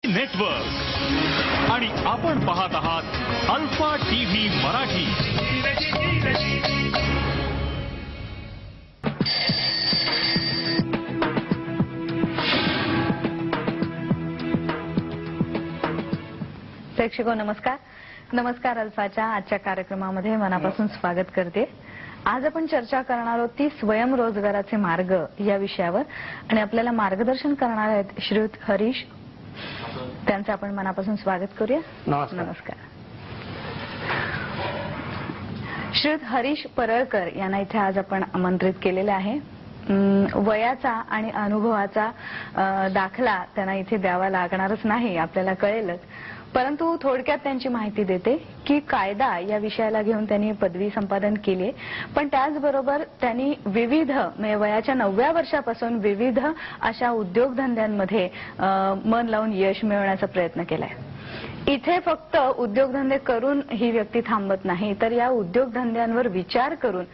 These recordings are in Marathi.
नेटवर्क आणि आपण पाहत आहात अल्फा टीव्ही मराठी। प्रेक्षको नमस्कार। नमस्कार अल्फाच्या आजच्या कार्यक्रमामध्ये मनापासून स्वागत करते। आज आपण चर्चा करणार आहोत ती स्वयंरोजगाराचे मार्ग या विषयावर आणि आपल्याला मार्गदर्शन करणार आहेत श्रीयुत हरीश। त्यांचं आपण मनापासून स्वागत करूया। नमस्कार। श्रीयुत हरीश परळकर यांना इथे आज आपण आमंत्रित केलेले आहे। वयाचा आणि अनुभवाचा दाखला त्यांना इथे द्यावा लागणारच नाही, आपल्याला कळेलच, परंतु थोडक्यात त्यांची माहिती देते की कायदा या विषयाला घेऊन त्यांनी पदवी संपादन केली, पण त्याचबरोबर त्यांनी विविध वयाच्या 9व्या वर्षापासून विविध अशा उद्योगधंद्यांमध्ये मन लावून यश मिळवण्याचा प्रयत्न केलाय। इथे फक्त उद्योगधंदे करून ही व्यक्ती थांबत नाही, तर या उद्योगधंद्यांवर विचार करून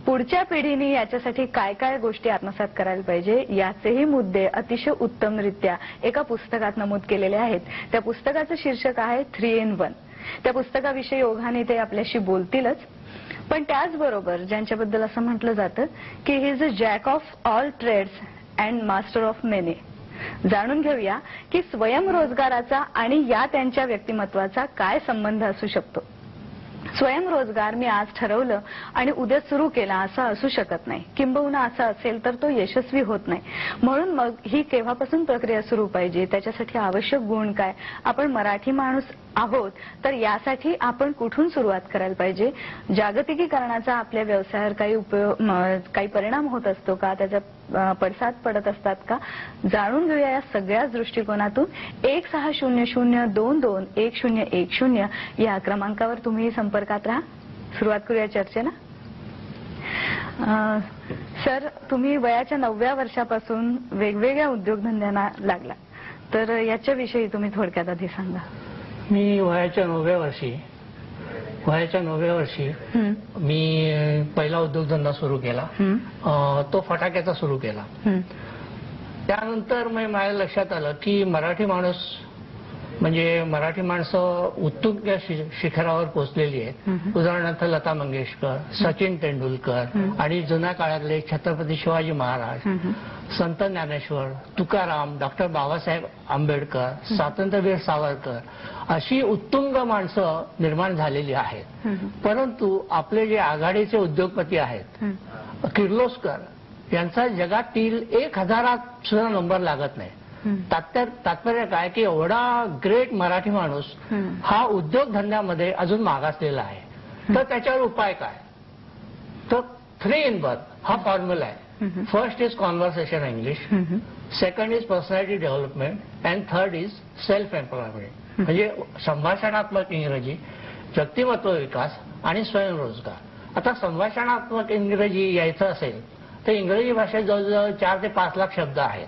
पुढच्या पिढीने याच्यासाठी काय काय गोष्टी आत्मसात करायला पाहिजे याचेही मुद्दे अतिशय उत्तमरित्या एका पुस्तकात नमूद केलेले आहेत। त्या पुस्तकाचं शीर्षक आहे 3 in 1। त्या पुस्तकाविषयी ओघाने ते आपल्याशी बोलतीलच, पण त्याचबरोबर ज्यांच्याबद्दल असं म्हटलं जातं की ही is a jack of all trades and master of many. जाणून घेऊया की स्वयंरोजगाराचा आणि या त्यांच्या व्यक्तिमत्वाचा काय संबंध असू शकतो। स्वयंरोजगार मी आज ठरवलं आणि उद्या सुरू केला असं असू शकत नाही, किंबहुना असं असेल तर तो यशस्वी होत नाही। म्हणून मग ही केव्हापासून प्रक्रिया सुरू पाहिजे, त्याच्यासाठी आवश्यक गुण काय, आपण मराठी माणूस आहोत तर यासाठी आपण कुठून सुरुवात करायला पाहिजे, जागतिकीकरणाचा आपल्या व्यवसायावर काही परिणाम होत असतो का, त्याचा पडसाद पडत असतात का, जाणून घेऊया या सगळ्याच दृष्टिकोनातून 1600221010 या क्रमांकावर तुम्ही संपर्कात राहा। सुरुवात करूया चर्चेला। सर, तुम्ही वयाच्या 9व्या वर्षापासून वेगवेगळ्या उद्योगधंद्यांना लागला, तर याच्याविषयी तुम्ही थोडक्यात आधी सांगा। मी वयाच्या 9व्या वर्षी मी पहिला उद्योगधंदा सुरू केला, तो फटाक्याचा सुरू केला। त्यानंतर माझ्या लक्षात आलं की मराठी माणसं उत्तुंग शिखरावर पोहोचलेली आहेत। उदाहरणार्थ लता मंगेशकर, सचिन तेंडुलकर आणि जुन्या काळातले छत्रपती शिवाजी महाराज, संत ज्ञानेश्वर, तुकाराम, डॉक्टर बाबासाहेब आंबेडकर, स्वातंत्र्यवीर सावरकर अशी उत्तुंग माणसं निर्माण झालेली आहेत। परंतु आपले जे आघाडीचे उद्योगपती आहेत, किर्लोस्कर यांचा जगातील 1000 सुद्धा नंबर लागत नाही। तात्पर्य काय की एवढा ग्रेट मराठी माणूस हा उद्योगधंद्यामध्ये अजून मागासलेला आहे। तर त्याच्यावर उपाय काय, तर 3 in 1 हा फॉर्म्युला आहे। First is conversation English, second is personality development and third is self employment. म्हणजे संभाषणात्मक इंग्रजी, व्यक्तिमत्व विकास आणि स्वयंरोजगार। आता संभाषणात्मक इंग्रजी यायचं असेल तर इंग्रजी भाषेत जवळजवळ 4 ते 5 लाख शब्द आहेत,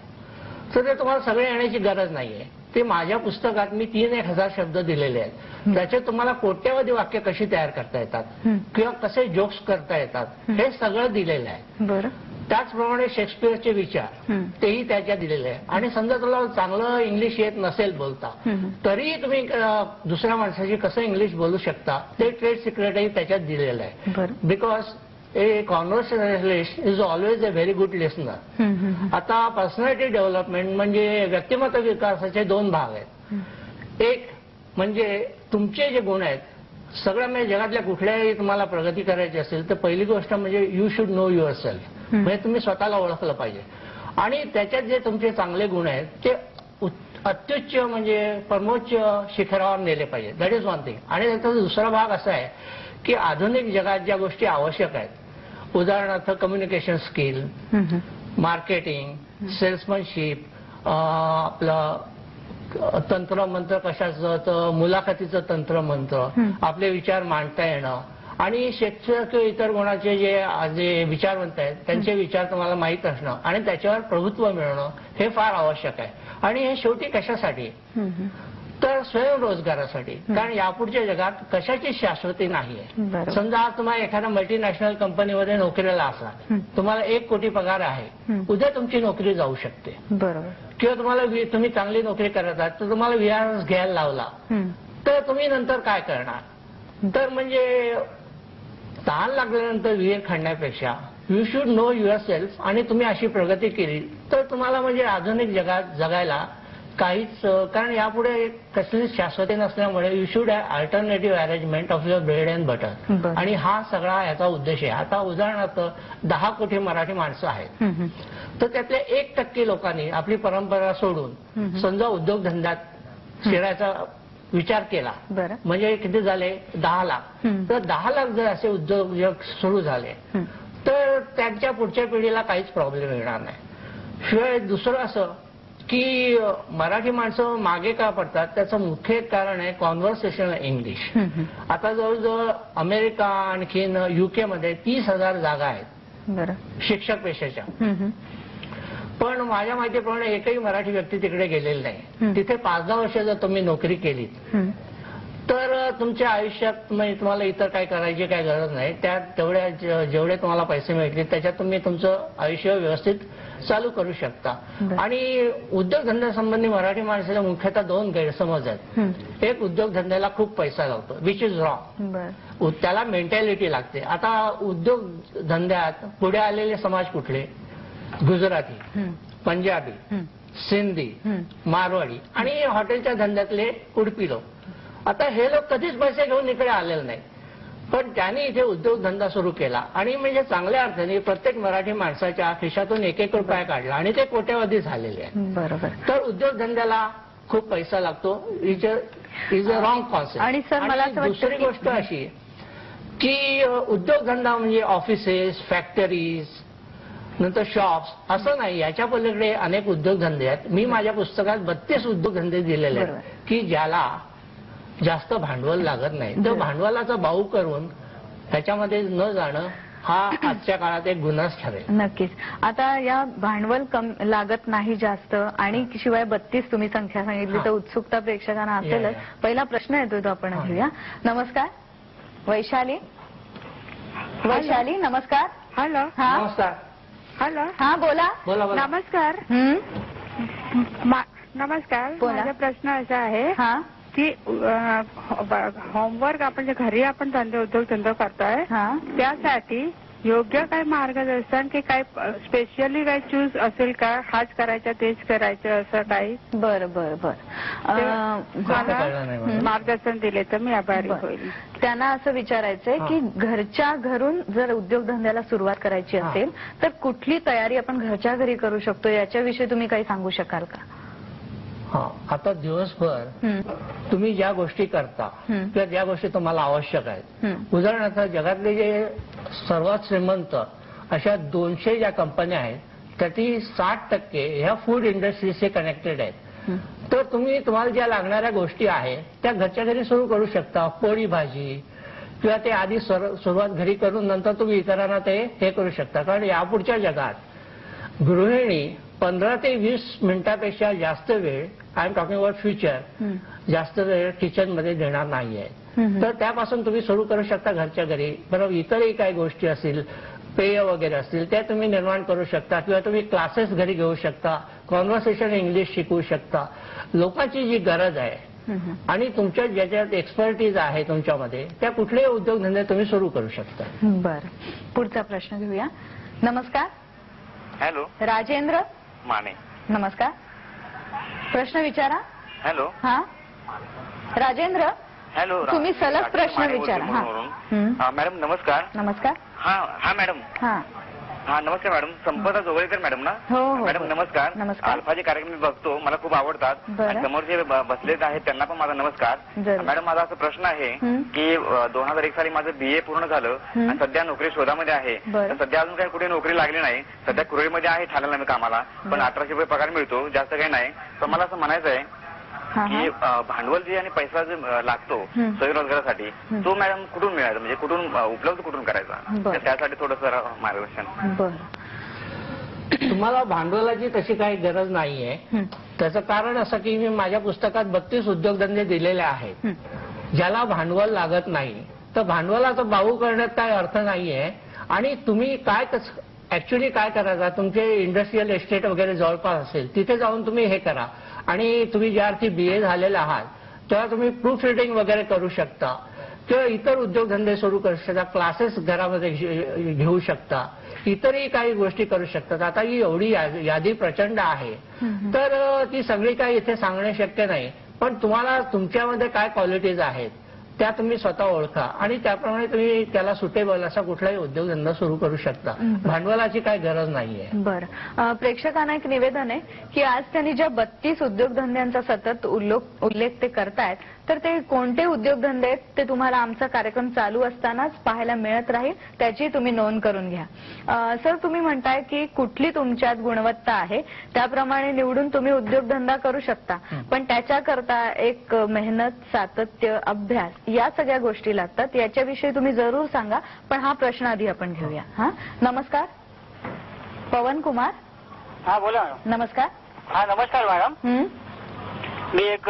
तर ते तुम्हाला सगळे येण्याची गरज नाहीये। ते माझ्या पुस्तकात मी 3-1000 शब्द दिलेले आहेत। त्याचे तुम्हाला कोट्यावधी वाक्य कशी तयार करता येतात किंवा कसे जोक्स करता येतात हे सगळं दिलेलं आहे। बरं। त्याचप्रमाणे शेक्सपियरचे विचार तेही त्याच्यात दिलेले आहे। आणि समजा तुला चांगलं इंग्लिश येत नसेल बोलता, तरी तुम्ही दुसऱ्या माणसाशी कसं इंग्लिश बोलू शकता ते ट्रेड सिक्रेटही त्याच्यात दिलेलं आहे। Because a conversationalist is always a very good listener. आता पर्सनॅलिटी डेव्हलपमेंट म्हणजे व्यक्तिमत्व विकासाचे 2 भाग आहेत। एक म्हणजे तुमचे जे गुण आहेत, सगळ्या म्हणजे जगातल्या कुठल्याही तुम्हाला प्रगती करायची असेल तर पहिली गोष्ट म्हणजे you should know your self, म्हणजे तुम्ही स्वतःला ओळखलं पाहिजे। आणि त्याच्यात जे तुमचे चांगले गुण आहेत ते अत्युच्च म्हणजे परमोच्च शिखरावर नेले पाहिजे। That is 1 thing. आणि त्याचा दुसरा भाग असा आहे की आधुनिक जगात ज्या गोष्टी आवश्यक आहेत, उदाहरणार्थ कम्युनिकेशन स्किल, मार्केटिंग, सेल्समनशिप, आपलं तंत्रमंत्र कशाचं, तर मुलाखतीचं तंत्रमंत्र, आपले विचार मांडता येणं आणि शिक्षक किंवा इतर गुणाचे जे विचारवंत आहेत त्यांचे विचार तुम्हाला माहीत असणं आणि त्याच्यावर प्रभुत्व मिळवणं हे फार आवश्यक आहे। आणि हे शेवटी कशासाठी, तर स्वयंरोजगारासाठी। कारण यापुढच्या जगात कशाची शाश्वती नाहीये। समजा आज तुम्हाला एखाद्या मल्टीनॅशनल कंपनीमध्ये नोकरीला असाल, तुम्हाला 1 कोटी पगार आहे, उद्या तुमची नोकरी जाऊ शकते। बरोबर। किंवा तुम्ही चांगली नोकरी करत आहात तर तुम्हाला VRS घ्यायला लावला तर तुम्ही नंतर काय करणार? तर म्हणजे तहान लागल्यानंतर विहीर खणण्यापेक्षा you should know your yourself तुम्ही अशी प्रगती केली तर तुम्हाला म्हणजे आधुनिक जगात जगायला काहीच, कारण यापुढे कसलीच शाश्वती नसल्यामुळे you should have alternative arrangement of your bread and butter. आणि हा सगळा याचा उद्देश आहे. आता उदाहरणार्थ 10 कोटी मराठी माणसं आहेत तर त्यातल्या 1% लोकांनी आपली परंपरा सोडून समजा उद्योगधंद्यात शिरायचा विचार केला म्हणजे किती झाले 10 लाख. तर 10 लाख जर असे उद्योग सुरू झाले तर त्यांच्या पुढच्या पिढीला काहीच प्रॉब्लेम येणार नाही. शिवाय दुसरं असं की मराठी माणसं मागे का पडतात त्याचं मुख्य कारण आहे कॉन्व्हर्सेशनल इंग्लिश. आता जवळजवळ अमेरिका आणखीन UK मध्ये 30,000 जागा आहेत शिक्षक पेशाच्या. पण माझ्या माहितीप्रमाणे एकही मराठी व्यक्ती तिकडे गेलेली नाही. तिथे 5-10 वर्ष जर तुम्ही नोकरी केलीत तर तुमच्या आयुष्यात म्हणजे तुम्हाला इतर काय करायची काय गरज नाही. त्यात जेवढे तुम्हाला पैसे मिळतील त्याच्यात तुम्ही तुमचं आयुष्य व्यवस्थित चालू करू शकता. आणि उद्योगधंद्यासंबंधी मराठी माणसाला मुख्यतः 2 गैरसमज आहेत. एक, उद्योगधंद्याला खूप पैसा लागतो विच इज रॉंग. त्याला मेंटॅलिटी लागते. आता उद्योगधंद्यात पुढे आलेले समाज कुठले? गुजराती, पंजाबी, सिंधी, मारवाडी आणि हॉटेलच्या धंद्यातले उडपी लोक. आता हे लोक कधीच पैसे घेऊन इकडे आलेले नाही पण त्यांनी इथे उद्योगधंदा सुरू केला आणि म्हणजे चांगल्या अर्थाने प्रत्येक मराठी माणसाच्या खिशातून 1-1 रुपया काढला आणि ते कोट्यावधी झालेले आहे. बरोबर. तर उद्योगधंद्याला खूप पैसा लागतो इज अ रॉंग कॉन्सेप्ट. आणि सर मला दुसरी गोष्ट अशी की उद्योगधंदा म्हणजे ऑफिसेस, फॅक्टरीज, नंतर शॉप्स असं नाही. याच्या पलीकडे अनेक उद्योगधंदे आहेत. मी माझ्या पुस्तकात 32 उद्योगधंदे दिलेले आहेत की ज्याला जास्त भांडवल लागत नाही. तर भांडवलाचा बाऊ करून त्याच्यामध्ये न जाणं हा आजच्या काळात एक गुन्हाच ठरेल. नक्कीच. आता या भांडवल लागत नाही जास्त आणि शिवाय 32 तुम्ही संख्या सांगितली तर उत्सुकता प्रेक्षकांना असेलच. पहिला प्रश्न येतोय तो आपण घेऊया. नमस्कार वैशाली. वैशाली नमस्कार. हॅलो. हा नमस्कार. हॅलो. हा बोला. नमस्कार. नमस्कार. माझा प्रश्न असा आहे की होमवर्क आपण जे घरी आपण उद्योगधंदा करतोय त्यासाठी योग्य काय मार्गदर्शन की काय स्पेशली काय चूज असेल का? हाच करायचा तेच करायचं असं काही? बरं बरं बरं. मला मार्गदर्शन दिले तर मी आभारी होईल. त्यांना असं विचारायचंय की घरच्या घरून जर उद्योगधंद्याला सुरुवात करायची असेल तर कुठली तयारी आपण घरच्या घरी करू शकतो याच्याविषयी तुम्ही काही सांगू शकाल का? आता दिवसभर तुम्ही ज्या गोष्टी करता किंवा ज्या गोष्टी तुम्हाला आवश्यक आहेत, उदाहरणार्थ जगातले जे सर्वात श्रीमंत अशा 200 ज्या कंपन्या आहेत त्यातील 60% ह्या फूड इंडस्ट्रीशी कनेक्टेड आहेत. तर तुम्हाला ज्या लागणाऱ्या गोष्टी आहेत त्या घरच्या घरी सुरू करू शकता. पोळी भाजी किंवा ते आधी सुरुवात घरी करून नंतर तुम्ही इतरांना ते हे करू शकता. कारण यापुढच्या जगात गृहिणी 15 ते 20 मिनिटापेक्षा जास्त वेळ, I am talking about future, जास्त वेळ किचनमध्ये देणार नाहीये. तर त्यापासून तुम्ही सुरू करू शकता घरच्या घरी. बरोबर. इतरही काही गोष्टी असतील, पेय वगैरे असतील त्या तुम्ही निर्माण करू शकता किंवा तुम्ही क्लासेस घरी घेऊ शकता. कॉन्व्हर्सेशन इंग्लिश शिकवू शकता. लोकांची जी गरज आहे आणि तुमच्या ज्याच्यात एक्सपर्टीज आहे तुमच्यामध्ये त्या कुठलेही उद्योगधंदे तुम्ही सुरू करू शकता. बरं. पुढचा प्रश्न घेऊया. नमस्कार. हॅलो. राजेंद्र माने. नमस्कार. प्रश्न विचारा. हॅलो. हा राजेंद्र. हॅलो. तुम्ही सलग प्रश्न विचारा. मॅडम नमस्कार. नमस्कार. हा मॅडम. हा नमस्कार मॅडम. संपदा जोगळेकर मॅडम ना? हो. मॅडम नमस्कार. अल्फाचे कार्यक्रम मी बघतो, मला खूप आवडतात. समोर जे बसलेत आहेत त्यांना पण माझा नमस्कार. मॅडम माझा असा प्रश्न आहे की 2001 साली माझं BA पूर्ण झालं आणि सध्या नोकरी शोधामध्ये आहे. सध्या अजून काही कुठे नोकरी लागली नाही. सध्या कुरळीमध्ये आहे ठाण्याला मी कामाला, पण 1800 रुपये पगार मिळतो, जास्त काही नाही. तर मला असं म्हणायचं आहे की भांडवल जे आणि पैसा जे लागतो स्वयंरोजगारासाठी तो मॅडम कुठून मिळायचा, म्हणजे कुठून उपलब्ध कुठून करायचा, त्यासाठी थोडंसं मार्गदर्शन. तुम्हाला भांडवलाची तशी काही गरज नाहीये. त्याचं कारण असं की मी माझ्या पुस्तकात 32 उद्योगधंदे दिलेले आहेत ज्याला भांडवल लागत नाही. तर भांडवलाचा बाऊ करण्यात काही अर्थ नाहीये आणि तुम्ही काय ऍक्च्युली काय करायचं, तुमचे इंडस्ट्रियल एस्टेट वगैरे जवळपास असेल तिथे जाऊन तुम्ही हे करा. आणि तुम्ही ज्या अर्थी BA झालेला आहात तेव्हा तुम्ही प्रूफ रिडिंग वगैरे करू शकता किंवा इतर उद्योगधंदे सुरू करू शकता, क्लासेस घरामध्ये घेऊ शकता, इतरही काही गोष्टी करू शकतात. आता ही एवढी यादी प्रचंड आहे तर ती सगळी काही इथे सांगणे शक्य नाही. पण तुम्हाला तुमच्यामध्ये काय क्वालिटीज आहेत त्या तुम्ही स्वतः ओळखा आणि त्याप्रमाणे तुम्ही त्याला सुटेबल असा कुठलाही उद्योगधंदा सुरू करू शकता. भांडवलाची काय गरज नाहीये. बरं, प्रेक्षकांना एक निवेदन आहे की आज त्यांनी ज्या 32 उद्योगधंद्यांचा सतत उल्लेख ते करतायत तर ते कोणते उद्योगधंदे आहेत ते तुम्हाला आमचा कार्यक्रम चालू असतानाच पाहायला मिळत राहील, त्याची तुम्ही नोंद करून घ्या. सर, तुम्ही म्हणताय की कुठली तुमच्यात गुणवत्ता आहे त्याप्रमाणे निवडून तुम्ही उद्योगधंदा करू शकता, पण त्याच्याकरता एक मेहनत, सातत्य, अभ्यास या सगळ्या गोष्टी लागतात. याच्याविषयी तुम्ही जरूर सांगा, पण हा प्रश्न आधी आपण घेऊया. हा, नमस्कार. पवन कुमार. हा, बोला. नमस्कार. हा, नमस्कार मॅडम. मी एक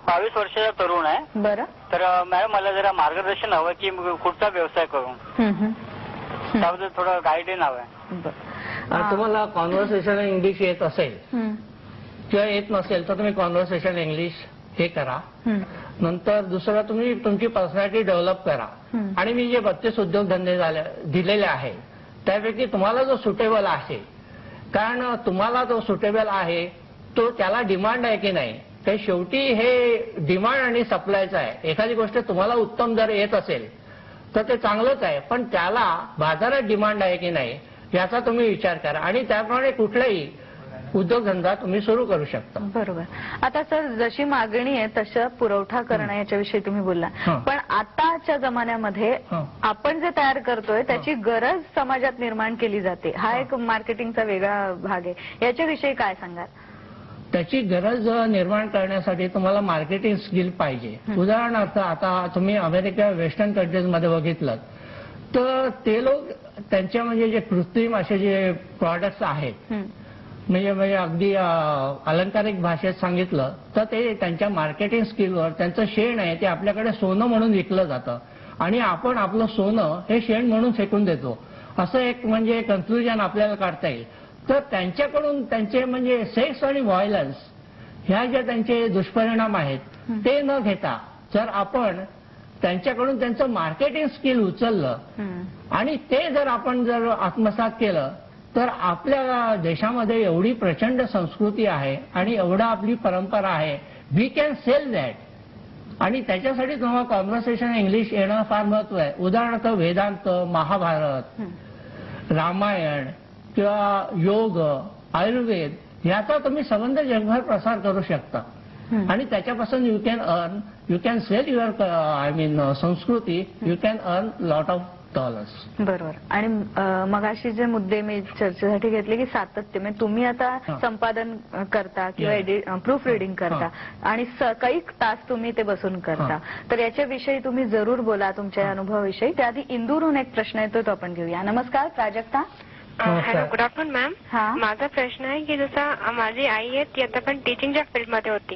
22 वर्षाचा तरुण आहे. बरं. तर मॅडम मला जरा मार्गदर्शन हवं की कुठचा व्यवसाय करू, त्याबद्दल थोडं गाईडलाईन हवं. तुम्हाला कॉन्व्हर्सेशन इंग्लिश येत असेल किंवा येत नसेल तर तुम्ही कॉन्व्हर्सेशन इंग्लिश हे करा. नंतर दुसरं तुम्ही तुमची पर्सनॅलिटी डेव्हलप करा. आणि मी जे 32 उद्योगधंदे दिलेले आहेत त्यापैकी तुम्हाला जो सुटेबल आहे, कारण तुम्हाला जो सुटेबल आहे तो त्याला डिमांड आहे की नाही, ते शेवटी हे डिमांड आणि सप्लायचं आहे. एखादी गोष्ट तुम्हाला उत्तम जर येत असेल तर ते चांगलंच आहे, पण त्याला बाजारात डिमांड आहे की नाही याचा तुम्ही विचार करा आणि त्याप्रमाणे कुठलाही उद्योगधंदा तुम्ही सुरू करू शकता. बरोबर. आता सर, जशी मागणी आहे तसं पुरवठा करणं याच्याविषयी तुम्ही बोलला, पण आताच्या जमान्यामध्ये आपण जे तयार करतोय त्याची गरज समाजात निर्माण केली जाते. हा एक मार्केटिंगचा वेगळा भाग आहे. याच्याविषयी काय सांगाल? त्याची गरज निर्माण करण्यासाठी तुम्हाला मार्केटिंग स्किल पाहिजे. उदाहरणार्थ आता तुम्ही अमेरिका, वेस्टर्न कंट्रीजमध्ये बघितलं तर ते लोक त्यांच्या म्हणजे जे कृत्रिम असे जे प्रॉडक्ट्स आहेत, म्हणजे अगदी अलंकारिक भाषेत सांगितलं तर ते त्यांच्या मार्केटिंग स्किलवर त्यांचं शेण आहे ते आपल्याकडे सोनं म्हणून विकलं जातं आणि आपण आपलं सोनं हे शेण म्हणून फेकून देतो. असं एक म्हणजे कन्क्लुजन आपल्याला काढता येईल. तर त्यांच्याकडून त्यांचे म्हणजे सेक्स आणि व्हायलन्स ह्या ज्या त्यांचे दुष्परिणाम आहेत ते न घेता जर आपण त्यांच्याकडून त्यांचं मार्केटिंग स्किल उचललं आणि ते जर आपण जर आत्मसात केलं तर आपल्या देशामध्ये एवढी प्रचंड संस्कृती आहे आणि एवढा आपली परंपरा आहे, वी कॅन सेल दॅट. आणि त्याच्यासाठी तुम्हाला कॉन्व्हर्सेशन इंग्लिश येणं फार महत्व आहे. उदाहरणार्थ वेदांत, महाभारत, रामायण किंवा योग, आयुर्वेद याचा तुम्ही संबंध जगभर प्रसार करू शकता आणि त्याच्यापासून यू कॅन सेल युअर संस्कृती, you can earn lot of dollars. बरोबर. आणि मगाशी जे मुद्दे मी चर्चेसाठी घेतले की सातत्य, म्हणजे तुम्ही आता संपादन करता किंवा प्रूफ रिडिंग करता आणि कैक तास तुम्ही ते बसून करता, तर याच्याविषयी तुम्ही जरूर बोला तुमच्या अनुभवाविषयी. त्याआधी इंदूरहून एक प्रश्न येतो तो आपण घेऊया. नमस्कार, Prajakta. Hello, good afternoon ma'am. माझा प्रश्न आहे की जसं माझी आई आहे ती आता पण टीचिंगच्या फील्डमध्ये होती,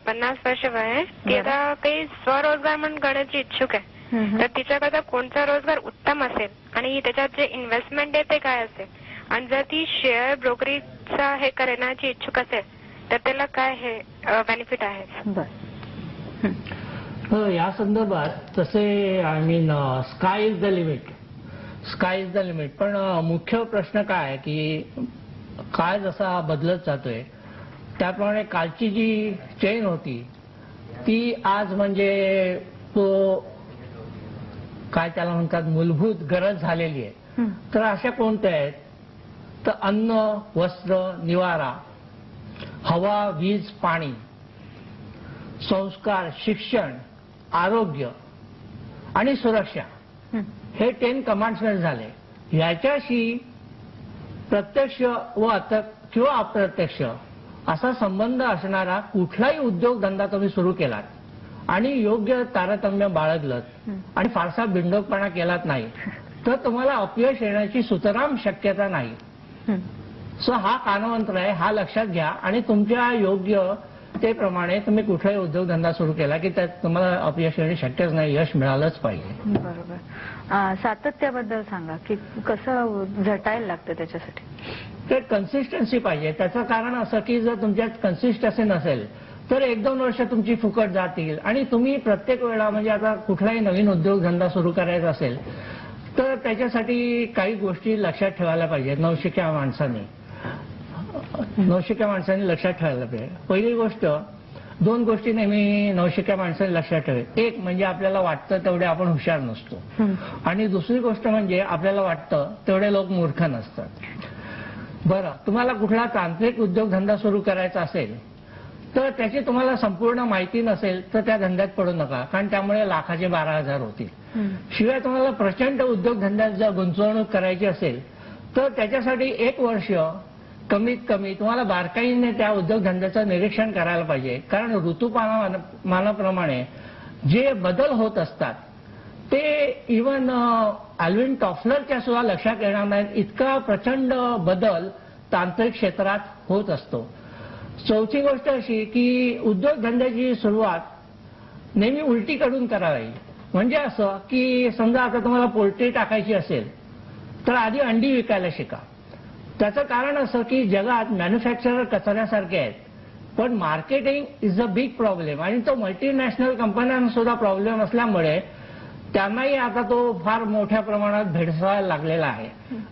50 वर्ष वय आहे, ती आता काही स्वरोजगार म्हणून करण्याची इच्छुक आहे. तर तिच्याकरता कोणता रोजगार उत्तम असेल आणि त्याच्यात जे इन्व्हेस्टमेंट आहे ते काय असेल, आणि जर ती शेअर ब्रोकरेजचा हे करण्याची इच्छुक असेल तर त्याला काय हे बेनिफिट आहे? या संदर्भात तसे I mean sky is the limit, sky is the limit. पण मुख्य प्रश्न काय आहे की काळ जसा बदलत जातोय त्याप्रमाणे कालची जी चेन होती ती आज म्हणजे तो काय त्याला म्हणतात मूलभूत गरज झालेली आहे. तर अशा कोणत्या आहेत तर अन्न, वस्त्र, निवारा, हवा, वीज, पाणी, संस्कार, शिक्षण, आरोग्य आणि सुरक्षा, हे 10 कमांड्समेंट झाले. याच्याशी प्रत्यक्ष व किंवा अप्रत्यक्ष असा संबंध असणारा कुठलाही उद्योगधंदा तुम्ही सुरू केलात आणि योग्य तारतम्य बाळगलं आणि फारसा बिंडोकपणा केलात नाही तर तुम्हाला अपयश येण्याची सुतराम शक्यता नाही. सो हा कानमंत्र आहे, हा लक्षात घ्या आणि तुमच्या योग्य त्याप्रमाणे तुम्ही कुठलाही उद्योगधंदा सुरू केला की त्यात तुम्हाला अपयश येणे शक्यच नाही, यश मिळालंच पाहिजे. बरोबर. सातत्याबद्दल सांगा की कसं झटायला लागतं त्याच्यासाठी. ते कन्सिस्टन्सी पाहिजे. त्याचं कारण असं की जर तुमच्यात कन्सिस्टन्सी नसेल तर 1-2 वर्ष तुमची फुकट जातील आणि तुम्ही प्रत्येक वेळा म्हणजे आता कुठलाही नवीन उद्योगधंदा सुरू करायचा असेल तर त्याच्यासाठी काही गोष्टी लक्षात ठेवायला पाहिजे. नवशिक्या माणसांनी लक्षात ठेवायला पाहिजे. पहिली गोष्ट, 2 गोष्टी नेहमी नवशिक्या माणसांनी लक्षात ठेवाय. एक म्हणजे आपल्याला वाटतं तेवढे आपण हुशार नसतो आणि दुसरी गोष्ट म्हणजे आपल्याला वाटतं तेवढे लोक मूर्ख नसतात. बरं, तुम्हाला कुठला तांत्रिक उद्योगधंदा सुरू करायचा असेल तर त्याची तुम्हाला संपूर्ण माहिती नसेल तर त्या धंद्यात पडू नका, कारण त्यामुळे लाखाचे 12,000 होतील. शिवाय तुम्हाला प्रचंड उद्योगधंद्यात जर गुंतवणूक करायची असेल तर त्याच्यासाठी 1 वर्ष कमीत कमी तुम्हाला बारकाईने त्या उद्योगधंद्याचं निरीक्षण करायला पाहिजे. कारण ऋतुमानाप्रमाणे जे बदल होत असतात ते इव्हन अल्विन टॉफलरच्या सुद्धा लक्षात येणार नाहीत, इतका प्रचंड बदल तांत्रिक क्षेत्रात होत असतो. चौथी गोष्ट अशी की उद्योगधंद्याची सुरुवात नेहमी उलटीकडून करावी. म्हणजे असं की समजा आता तुम्हाला पोल्ट्री टाकायची असेल तर आधी अंडी विकायला शिका. त्याचं कारण असं की जगात मॅन्युफॅक्चरर कचऱ्यासारखे आहेत, पण marketing is a big problem आणि तो मल्टीनॅशनल कंपन्यांना सुद्धा प्रॉब्लेम असल्यामुळे त्यांनाही आता तो फार मोठ्या प्रमाणात भेडसावायला लागलेला आहे.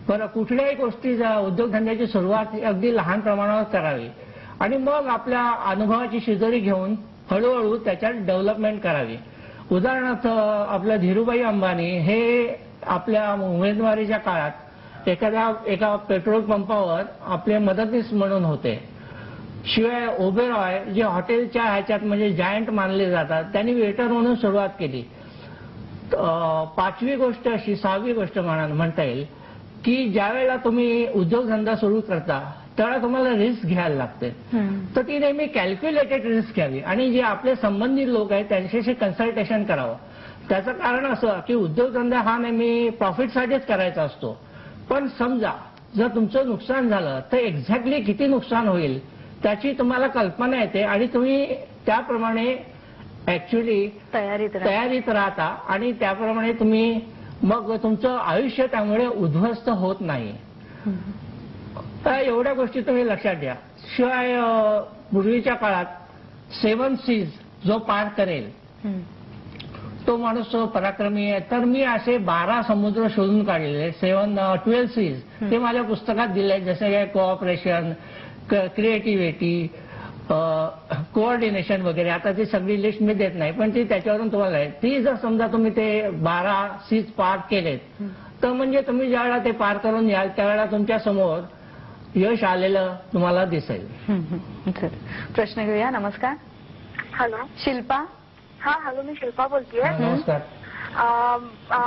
बरं, कुठल्याही गोष्टीचा उद्योगधंद्याची सुरुवात अगदी लहान प्रमाणावर करावी आणि मग आपल्या अनुभवाची शिदोरी घेऊन हळूहळू त्याच्यात डेव्हलपमेंट करावी. उदाहरणार्थ आपल्या धीरूभाई अंबानी हे आपल्या उमेदवारीच्या काळात एका पेट्रोल पंपावर आपले मदतनीस म्हणून होते. शिवाय ओबेरॉय जे हॉटेलच्या ह्याच्यात म्हणजे जायंट मानले जातात त्यांनी वेटर म्हणून सुरुवात केली. 5वी गोष्ट अशी 6वी गोष्ट म्हणता येईल की ज्या वेळेला तुम्ही उद्योगधंदा सुरू करता त्यावेळेला तुम्हाला रिस्क घ्यायला लागते. तर ती नेहमी कॅल्क्युलेटेड रिस्क घ्यावी आणि जे आपले संबंधित लोक आहेत त्यांच्याशी कन्सल्टेशन करावं. त्याचं कारण असं की उद्योगधंदा हा नेहमी प्रॉफिटसाठीच करायचा असतो, पण समजा जर तुमचं नुकसान झालं तर एक्झॅक्टली किती नुकसान होईल त्याची तुम्हाला कल्पना येते आणि तुम्ही त्याप्रमाणे ऍक्च्युली तयारीत राहता आणि त्याप्रमाणे तुम्ही मग तुमचं आयुष्य त्यामुळे उद्ध्वस्त होत नाही. तर एवढ्या गोष्टी तुम्ही लक्षात घ्या. शिवाय पूर्वीच्या काळात 7 सीज जो पार करेल तो माणूस पराक्रमी आहे. तर मी असे 12 समुद्र शोधून काढलेले 12 सीज ते माझ्या पुस्तकात दिले, जसे काय कोऑपरेशन, क्रिएटिव्हिटी, कोऑर्डिनेशन वगैरे. आता ती सगळी लिस्ट मी देत नाही, पण ती त्याच्यावरून तुम्हाला आहे. ती जर समजा तुम्ही ते 12 सीज पार केलेत तर म्हणजे तुम्ही ज्यावेळेला ते पार करून याल त्यावेळेला तुमच्या समोर यश आलेलं तुम्हाला दिसेल. प्रश्न घेऊया. नमस्कार. हॅलो, शिल्पा. हा हॅलो, मी शिल्पा बोलतेय. नमस्कार.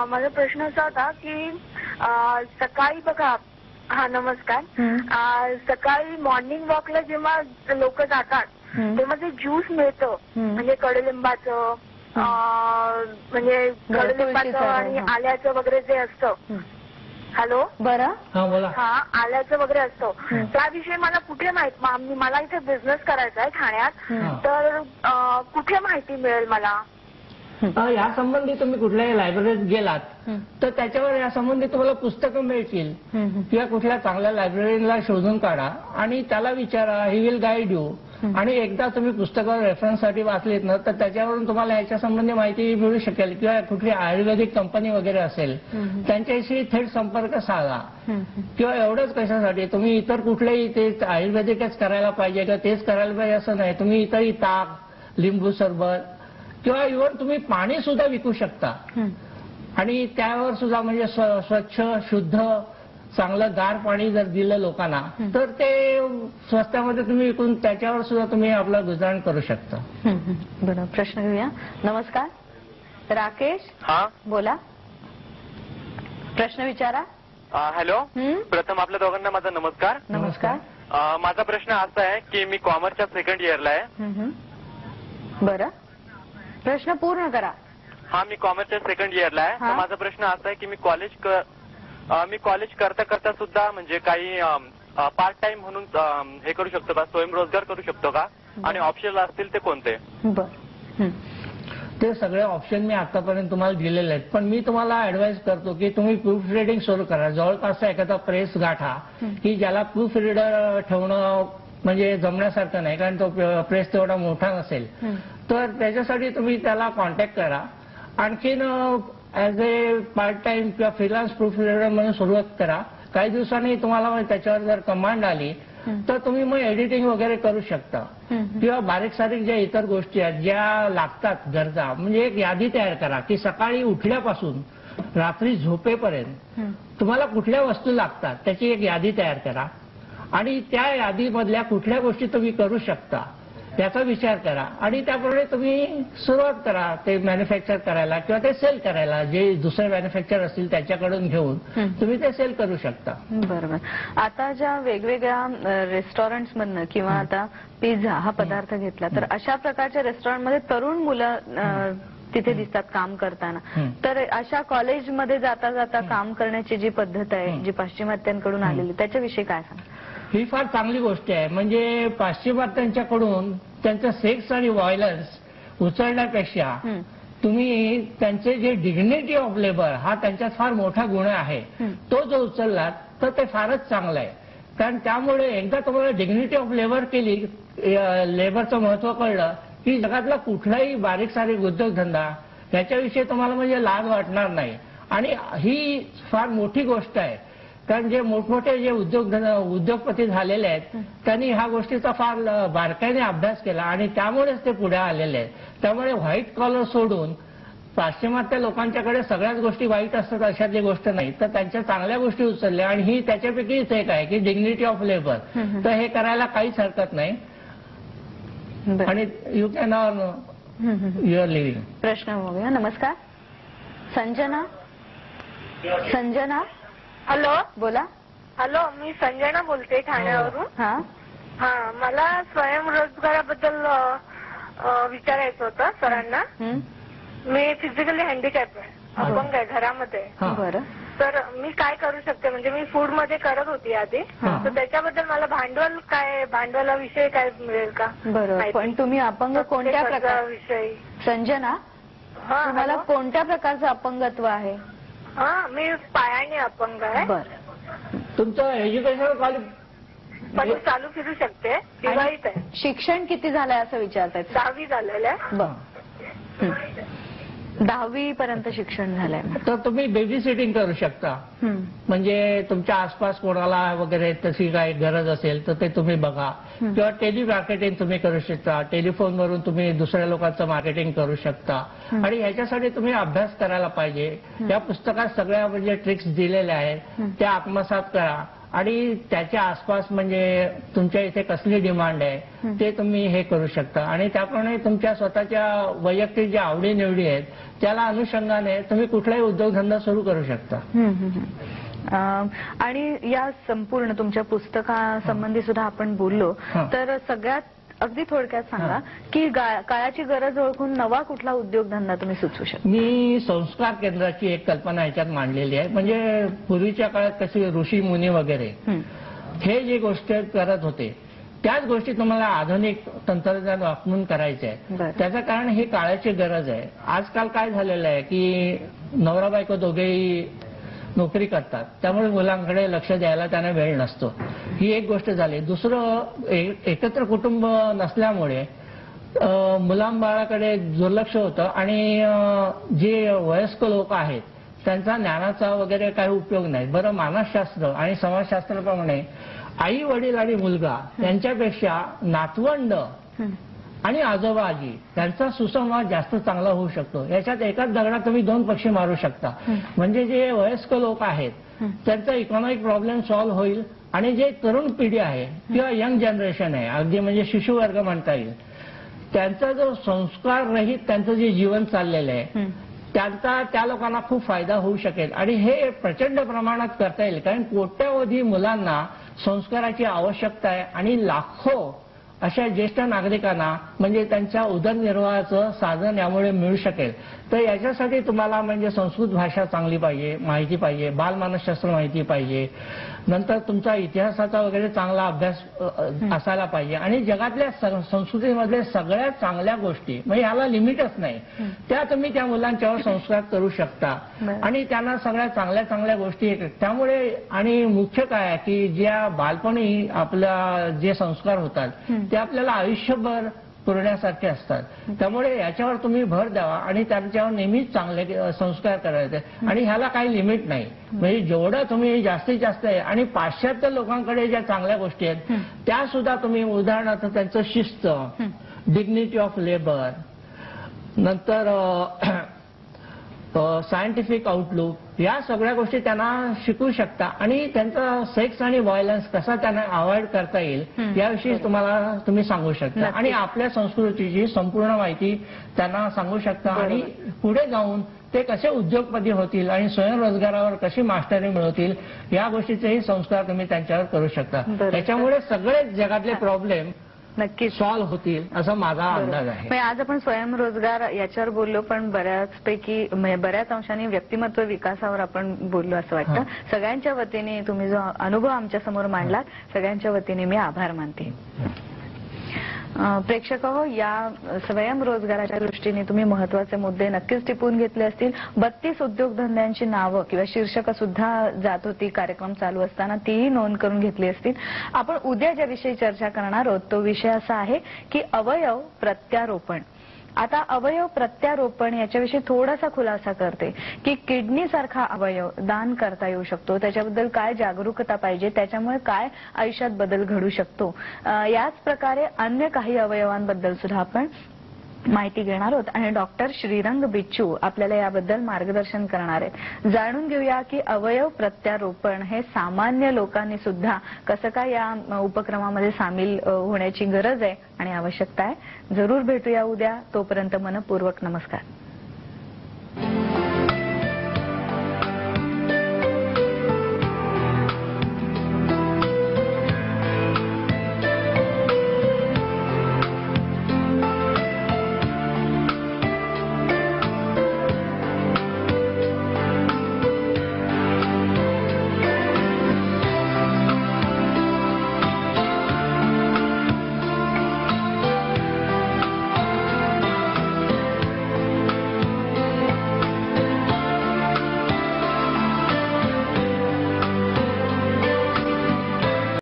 माझा प्रश्न असा होता की सकाळी बघा. हा नमस्कार. सकाळी मॉर्निंग वॉकला जेव्हा लोक जातात तेव्हा जे ज्यूस मिळतं म्हणजे कडुलिंबाचं म्हणजे कडुलिंबाचं आणि आल्याचं वगैरे जे असतं. हॅलो, बरं. हा आल्याचं वगैरे असतं त्याविषयी मला कुठे माहिती, मला इथे बिझनेस करायचा आहे ठाण्यात, तर कुठे माहिती मिळेल मला? या संबंधी तुम्ही कुठल्याही लायब्ररीत गेलात तर त्याच्यावर या संबंधी तुम्हाला पुस्तकं मिळतील किंवा कुठल्या चांगल्या लायब्ररीला शोधून काढा आणि त्याला विचारा, ही विल गाईड यू. आणि एकदा तुम्ही पुस्तकावर रेफरन्ससाठी वाचलीत ना तर त्याच्यावरून तुम्हाला याच्या संबंधी माहिती मिळू शकेल. किंवा कुठली आयुर्वेदिक कंपनी वगैरे असेल त्यांच्याशी थेट संपर्क साधा. किंवा एवढंच कशासाठी तुम्ही इतर कुठलेही ते आयुर्वेदिकच करायला पाहिजे किंवा तेच करायला पाहिजे असं नाही. तुम्ही इतरही ताक, लिंबू सरबत किंवा इव्हन तुम्ही पाणी सुद्धा विकू शकता आणि त्यावर सुद्धा म्हणजे स्वच्छ शुद्ध चांगलं गार पाणी जर दिलं लोकांना तर ते स्वस्तामध्ये तुम्ही विकून त्याच्यावर सुद्धा तुम्ही आपलं गुजराण करू शकता. बरं, प्रश्न घेऊया. नमस्कार. राकेश. हा बोला, प्रश्न विचारा. हॅलो, प्रथम आपल्या दोघांना माझा नमस्कार. नमस्कार. माझा प्रश्न असा आहे की मी कॉमर्सच्या 2nd इयरला आहे. बरं, प्रश्न पूर्ण करा. हा, मी कॉमर्सच्या 2nd इयरला आहे. तर माझा प्रश्न असा आहे की मी कॉलेज करता करता सुद्धा म्हणजे काही पार्ट टाइम म्हणून हे करू शकतो का, स्वयंरोजगार करू शकतो का? आणि ऑप्शनल असतील ते कोणते? बर, ते सगळे ऑप्शन मी आतापर्यंत तुम्हाला दिलेले आहेत, पण मी तुम्हाला ऍडवाइस करतो की तुम्ही प्रूफ रिडिंग सुरू करा. जवळपास एखादा प्रेस गाठा की ज्याला प्रूफ रिडर ठेवणं म्हणजे जमण्यासारखं नाही, कारण तो प्रेस तेवढा मोठा नसेल. तर त्याच्यासाठी तुम्ही त्याला कॉन्टॅक्ट करा. आणखीन ऍज ए पार्ट टाइम किंवा फ्रीलान्स प्रूफ रिडर म्हणून सुरुवात करा. काही दिवसांनी तुम्हाला त्याच्यावर जर कमांड आली तर तुम्ही मग एडिटिंग वगैरे करू शकता, किंवा बारीक सारीक ज्या इतर गोष्टी आहेत ज्या लागतात गरजा, म्हणजे एक यादी तयार करा की सकाळी उठल्यापासून रात्री झोपेपर्यंत तुम्हाला कुठल्या वस्तू लागतात त्याची एक यादी तयार करा, आणि त्या यादीमधल्या कुठल्या गोष्टी तुम्ही करू शकता याचा विचार करा, आणि त्याप्रमाणे तुम्ही सुरुवात करा ते मॅन्युफॅक्चर करायला किंवा ते सेल करायला. जे दुसरे मॅन्युफॅक्चर असतील त्याच्याकडून घेऊन तुम्ही ते सेल करू शकता. बरोबर. आता ज्या वेगवेगळ्या रेस्टॉरंट्स मधनं किंवा आता पिझ्झा हा पदार्थ घेतला तर अशा प्रकारच्या रेस्टॉरंटमध्ये तरुण मुलं तिथे दिसतात काम करताना. तर अशा कॉलेजमध्ये जाता जाता काम करण्याची जी पद्धत आहे जी पाश्चिमात्यांकडून आलेली त्याच्याविषयी काय सांगा? ही फार चांगली गोष्ट आहे. म्हणजे पाश्चिमात्यांच्याकडून त्यांचं सेक्स आणि व्हायलन्स उचलण्यापेक्षा तुम्ही त्यांचे जे डिग्निटी ऑफ लेबर हा त्यांच्यात फार मोठा गुण आहे तो जो उचललात तर ते फारच चांगलं आहे. कारण त्यामुळे एकदा तुम्हाला डिग्निटी ऑफ लेबर केली, लेबरचं महत्व कळलं की जगातला कुठलाही बारीक सारीक उद्योगधंदा याच्याविषयी तुम्हाला म्हणजे लाज वाटणार नाही. आणि ही फार मोठी गोष्ट आहे, कारण जे मोठमोठे जे उद्योगपती झालेले आहेत त्यांनी ह्या गोष्टीचा फार बारकाईने अभ्यास केला आणि त्यामुळेच ते पुढे आलेले आहेत. त्यामुळे व्हाईट कॉलर सोडून पाश्चिमात्य लोकांच्याकडे सगळ्याच गोष्टी वाईट असतात अशातली गोष्ट नाही, तर त्यांच्या चांगल्या गोष्टी उचलल्या आणि ही त्याच्यापैकीच एक आहे की डिग्निटी ऑफ लेबर. तर हे करायला काहीच हरकत नाही आणि you can earn your living. प्रश्न बघूया. नमस्कार. संजना. संजना. हॅलो. बोला. हॅलो, मी संजना बोलते ठाण्यावरून. हा, मला स्वयंरोजगाराबद्दल विचारायचं होतं सरांना. मी फिजिकली हँडिकॅप आहे, अपंग आहे घरामध्ये. बरं. तर मी काय करू शकते? म्हणजे मी फूड मध्ये करत होती आधी, तर त्याच्याबद्दल मला भांडवल काय, भांडवलाविषयी काय मिळेल का? बरोबर. पण तुम्ही अपंग कोणत्या प्रकारविषयी? संजना, तुम्हाला कोणत्या प्रकारचं अपंगत्व आहे? मी पायाने अपंग आहे. बरं. तुमचं एज्युकेशन कॉलेज पण मी चालू फिरू शकते, दिवाळीत आहे. शिक्षण किती झालंय असं विचारताय? 10वी झालेलं आहे. बरं. 10वी पर्यंत शिक्षण झालंय. तर तुम्ही बेबी सिटिंग करू शकता. म्हणजे तुमच्या आसपास कोणाला वगैरे तशी काही गरज असेल तर ते तुम्ही बघा, किंवा टेली मार्केटिंग तुम्ही करू शकता. टेलिफोनवरून तुम्ही दुसऱ्या लोकांचं मार्केटिंग करू शकता आणि ह्याच्यासाठी तुम्ही अभ्यास करायला पाहिजे. या पुस्तकात सगळ्या म्हणजे ट्रिक्स दिलेल्या आहेत, त्या आत्मसात करा आणि त्याच्या आसपास म्हणजे तुमच्या इथे कसली डिमांड आहे ते तुम्ही हे करू शकता आणि त्याप्रमाणे तुमच्या स्वतःच्या वैयक्तिक ज्या आवडीनिवडी आहेत त्याला अनुषंगाने तुम्ही कुठलाही उद्योगधंदा सुरू करू शकता. आणि या संपूर्ण तुमच्या पुस्तकासंबंधी सुद्धा आपण बोललो, तर सगळ्यात अगदी थोडक्यात सांगा की काळाची गरज ओळखून नवा कुठला उद्योगधंदा तुम्ही सुचवू शकता? मी संस्कार केंद्राची एक कल्पना याच्यात मांडलेली आहे. म्हणजे पूर्वीच्या काळात कसे ऋषी मुनी वगैरे हे जे गोष्टी करत होते त्याच गोष्टी तुम्हाला आधुनिक तंत्रज्ञान वापरून करायचे आहे. त्याचं कारण ही काळाची गरज आहे. आजकाल काय झालेलं आहे की नवरा बायको दोघेही नोकरी करतात, त्यामुळे मुलांकडे लक्ष द्यायला त्यांना वेळ नसतो. ही एक गोष्ट झाली. दुसरं, एकत्र कुटुंब नसल्यामुळे मुलांबाळाकडे दुर्लक्ष होतं आणि जे वयस्क लोक आहेत त्यांचा ज्ञानाचा वगैरे काही उपयोग नाही. बरं, मानसशास्त्र आणि समाजशास्त्राप्रमाणे आई वडील आणि मुलगा यांच्यापेक्षा नातवंड आणि आजोबा आजी यांचा सुसंवाद जास्त चांगला होऊ शकतो. याच्यात एकाच दगडात तुम्ही 2 पक्षी मारू शकता. म्हणजे जे वयस्क लोक आहेत त्यांचा इकॉनॉमिक प्रॉब्लेम सॉल्व्ह होईल आणि जे तरुण पिढी आहे किंवा यंग जनरेशन आहे, अगदी म्हणजे शिशुवर्ग म्हणता येईल, त्यांचा जो संस्कार रहित त्यांचं जे जीवन चाललेलं आहे त्यांचा त्या लोकांना खूप फायदा होऊ शकेल. आणि हे प्रचंड प्रमाणात करता येईल, कारण कोट्यावधी मुलांना संस्काराची आवश्यकता आहे आणि लाखो अशा ज्येष्ठ नागरिकांना म्हणजे त्यांच्या उदरनिर्वाहाचं साधन यामुळे मिळू शकेल. तर याच्यासाठी तुम्हाला म्हणजे संस्कृत भाषा चांगली पाहिजे, माहिती पाहिजे, बालमानसशास्त्र माहिती पाहिजे, नंतर तुमचा इतिहासाचा वगैरे चांगला अभ्यास असायला पाहिजे आणि जगातल्या संस्कृतीमधल्या सगळ्यात चांगल्या गोष्टी म्हणजे याला लिमिटच नाही त्या तुम्ही त्या मुलांच्यावर संस्कार करू शकता आणि त्यांना सगळ्या चांगल्या चांगल्या गोष्टी येतात. त्यामुळे आणि मुख्य काय आहे की ज्या बालपणी आपल्या जे संस्कार होतात ते आपल्याला आयुष्यभर पुरण्यासारखे असतात. त्यामुळे याच्यावर तुम्ही भर द्यावा आणि त्यांच्यावर नेहमीच चांगले संस्कार करायचे आणि ह्याला काही लिमिट नाही. म्हणजे जेवढं तुम्ही जास्तीत जास्त आहे आणि पाश्चात्य लोकांकडे ज्या चांगल्या गोष्टी आहेत त्या सुद्धा तुम्ही उदाहरणार्थ त्यांचं शिस्त, डिग्निटी ऑफ लेबर, नंतर सायंटिफिक आउटलुक या सगळ्या गोष्टी त्यांना शिकवू शकता आणि त्यांचा सेक्स आणि व्हायलन्स कसा त्यांना अवॉइड करता येईल याविषयी तुम्ही सांगू शकता आणि आपल्या संस्कृतीची संपूर्ण माहिती त्यांना सांगू शकता आणि पुढे जाऊन ते कसे उद्योगपती होतील आणि स्वयंरोजगारावर कशी मास्टरी मिळवतील या गोष्टीचेही संस्कार तुम्ही त्यांच्यावर करू शकता. त्याच्यामुळे सगळे जगातले प्रॉब्लेम नक्कीच सॉल्व्ह होतील असा माझा अंदाज आहे. आज आपण स्वयंरोजगार याच्यावर बोललो पण बऱ्याच अंशाने व्यक्तिमत्व विकासावर आपण बोललो असं वाटतं. सगळ्यांच्या वतीने तुम्ही जो अनुभव आमच्या समोर मांडलात सगळ्यांच्या वतीने मी आभार मानते. प्रेक्षक हो, या स्वयंरोजगाराच्या दृष्टीने तुम्ही महत्वाचे मुद्दे नक्कीच टिपून घेतले असतील. 32 उद्योगधंद्यांची नावं किंवा शीर्षकं सुद्धा जात होती कार्यक्रम चालू असताना, तीही नोंद करून घेतली असतील. आपण उद्या ज्या विषयी चर्चा करणार आहोत तो विषय असा आहे की अवयव प्रत्यारोपण. आता अवयव प्रत्यारोपण याच्याविषयी थोडासा खुलासा करते की किडनी सारखा अवयव दान करता येऊ शकतो, त्याच्याबद्दल काय जागरूकता पाहिजे, त्याच्यामुळे काय आयुष्यात बदल घडू शकतो. याच प्रकारे अन्य काही अवयवांबद्दल सुद्धा आपण माहिती घेणार आहोत आणि डॉक्टर श्रीरंग बिच्चू आपल्याला याबद्दल मार्गदर्शन करणार आहेत. जाणून घेऊया की अवयव प्रत्यारोपण हे सामान्य लोकांनी सुद्धा कसं काय या उपक्रमामध्ये सामील होण्याची गरज आहे आणि आवश्यकता आहे. जरूर भेटूया उद्या. तोपर्यंत मनपूर्वक नमस्कार.